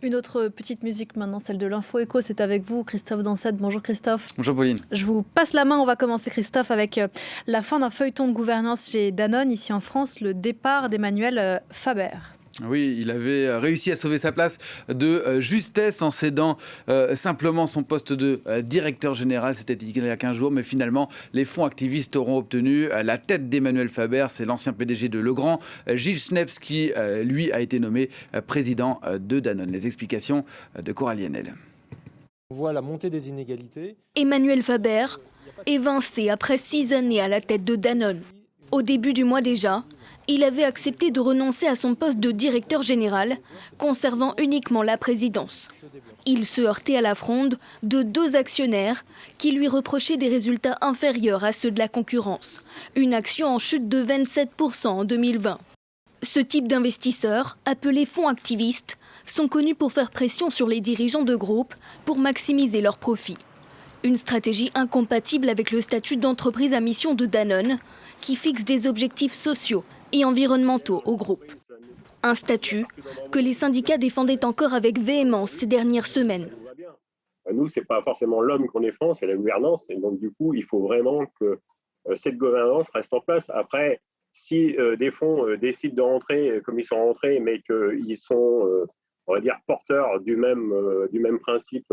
Une autre petite musique maintenant, celle de l'Info Écho, c'est avec vous, Christophe Dansette. Bonjour Christophe. Bonjour Pauline. Je vous passe la main, on va commencer Christophe avec la fin d'un feuilleton de gouvernance chez Danone, ici en France, le départ d'Emmanuel Faber. Oui, il avait réussi à sauver sa place de justesse en cédant simplement son poste de directeur général. C'était il y a 15 jours, mais finalement, les fonds activistes auront obtenu la tête d'Emmanuel Faber. C'est l'ancien PDG de Legrand, Gilles Schneps, qui, lui, a été nommé président de Danone. Les explications de Coralie Henel. On voit la montée des inégalités. Emmanuel Faber, évincé après 6 années à la tête de Danone. Au début du mois déjà, il avait accepté de renoncer à son poste de directeur général, conservant uniquement la présidence. Il se heurtait à la fronde de 2 actionnaires qui lui reprochaient des résultats inférieurs à ceux de la concurrence. Une action en chute de 27% en 2020. Ce type d'investisseurs, appelés fonds activistes, sont connus pour faire pression sur les dirigeants de groupes pour maximiser leurs profits. Une stratégie incompatible avec le statut d'entreprise à mission de Danone, qui fixe des objectifs sociaux et environnementaux au groupe. Un statut que les syndicats défendaient encore avec véhémence ces dernières semaines. Nous, ce n'est pas forcément l'homme qu'on défend, c'est la gouvernance. Et donc, du coup, il faut vraiment que cette gouvernance reste en place. Après, si des fonds décident de rentrer comme ils sont rentrés, mais qu'ils sont, on va dire, porteurs du même principe,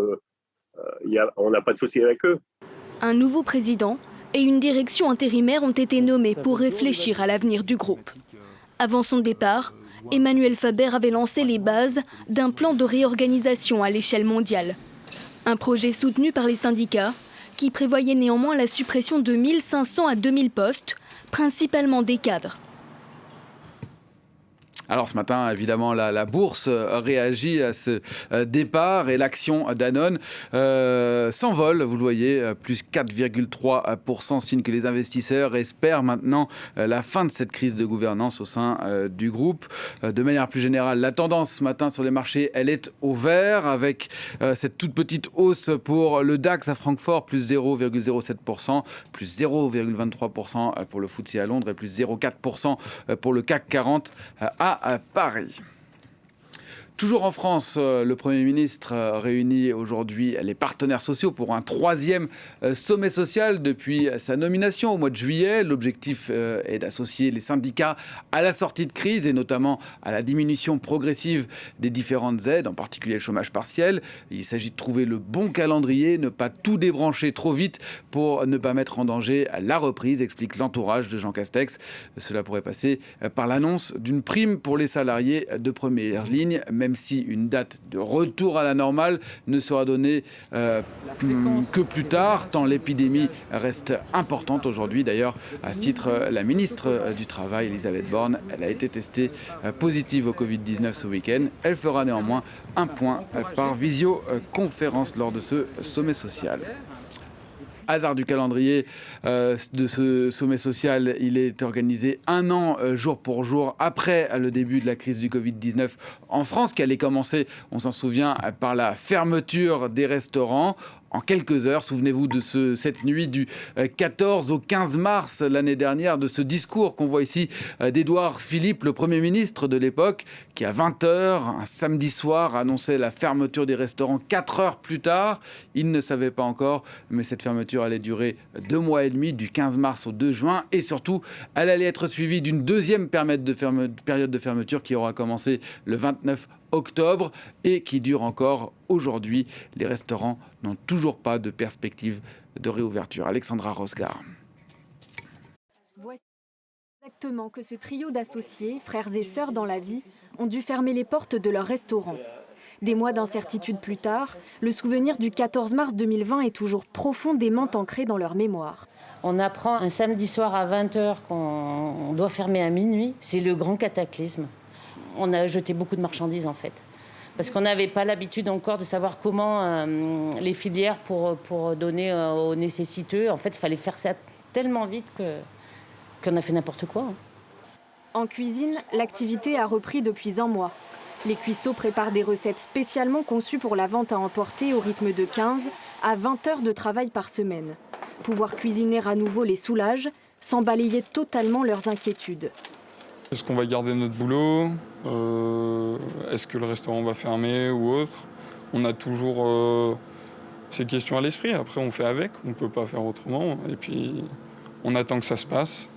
on n'a pas de souci avec eux. Un nouveau président et une direction intérimaire ont été nommés pour réfléchir à l'avenir du groupe. Avant son départ, Emmanuel Faber avait lancé les bases d'un plan de réorganisation à l'échelle mondiale. Un projet soutenu par les syndicats qui prévoyait néanmoins la suppression de 1500 à 2000 postes, principalement des cadres. Alors ce matin, évidemment, la bourse réagit à ce départ et l'action Danone s'envole. Vous le voyez, plus 4,3%, signe que les investisseurs espèrent maintenant la fin de cette crise de gouvernance au sein du groupe. De manière plus générale, la tendance ce matin sur les marchés, elle est au vert avec cette toute petite hausse pour le DAX à Francfort, plus 0,07%, plus 0,23% pour le FTSE à Londres et plus 0,4% pour le CAC 40 à Paris. Toujours en France, le Premier ministre réunit aujourd'hui les partenaires sociaux pour un 3e sommet social depuis sa nomination au mois de juillet. L'objectif est d'associer les syndicats à la sortie de crise et notamment à la diminution progressive des différentes aides, en particulier le chômage partiel. Il s'agit de trouver le bon calendrier, ne pas tout débrancher trop vite pour ne pas mettre en danger la reprise, explique l'entourage de Jean Castex. Cela pourrait passer par l'annonce d'une prime pour les salariés de première ligne, même si une date de retour à la normale ne sera donnée que plus tard, tant l'épidémie reste importante aujourd'hui. D'ailleurs, à ce titre, la ministre du Travail, Elisabeth Borne, elle a été testée positive au Covid-19 ce week-end. Elle fera néanmoins un point par visioconférence lors de ce sommet social. Hasard du calendrier de ce sommet social, il est organisé 1 an jour pour jour après le début de la crise du Covid-19 en France, qui allait commencer, on s'en souvient, par la fermeture des restaurants. En quelques heures, souvenez-vous de cette nuit du 14 au 15 mars l'année dernière, de ce discours qu'on voit ici d'Édouard Philippe, le Premier ministre de l'époque, qui à 20h, un samedi soir, annonçait la fermeture des restaurants 4 heures plus tard. Il ne savait pas encore, mais cette fermeture allait durer 2 mois et demi, du 15 mars au 2 juin. Et surtout, elle allait être suivie d'une deuxième période de fermeture qui aura commencé le 29 octobre et qui dure encore aujourd'hui. Les restaurants n'ont toujours pas de perspective de réouverture. Alexandra Rosgard. Voici exactement que ce trio d'associés, frères et sœurs dans la vie, ont dû fermer les portes de leur restaurant. Des mois d'incertitude plus tard, le souvenir du 14 mars 2020 est toujours profondément ancré dans leur mémoire. On apprend un samedi soir à 20h qu'on doit fermer à minuit. C'est le grand cataclysme. On a jeté beaucoup de marchandises en fait. Parce qu'on n'avait pas l'habitude encore de savoir comment les filières pour donner aux nécessiteux. En fait, il fallait faire ça tellement vite qu'on a fait n'importe quoi. En cuisine, l'activité a repris depuis 1 mois. Les cuistots préparent des recettes spécialement conçues pour la vente à emporter au rythme de 15 à 20 heures de travail par semaine. Pouvoir cuisiner à nouveau les soulage, sans balayer totalement leurs inquiétudes. Est-ce qu'on va garder notre boulot? Est-ce que le restaurant va fermer ou autre? On a toujours ces questions à l'esprit. Après, on fait avec, on ne peut pas faire autrement. Et puis, on attend que ça se passe.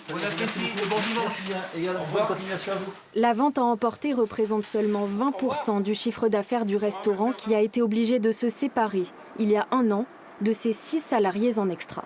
Bon appétit, bon dimanche. Également, bonne continuation à vous. La vente à emporter représente seulement 20% du chiffre d'affaires du restaurant qui a été obligé de se séparer, il y a un an, de ses 6 salariés en extra.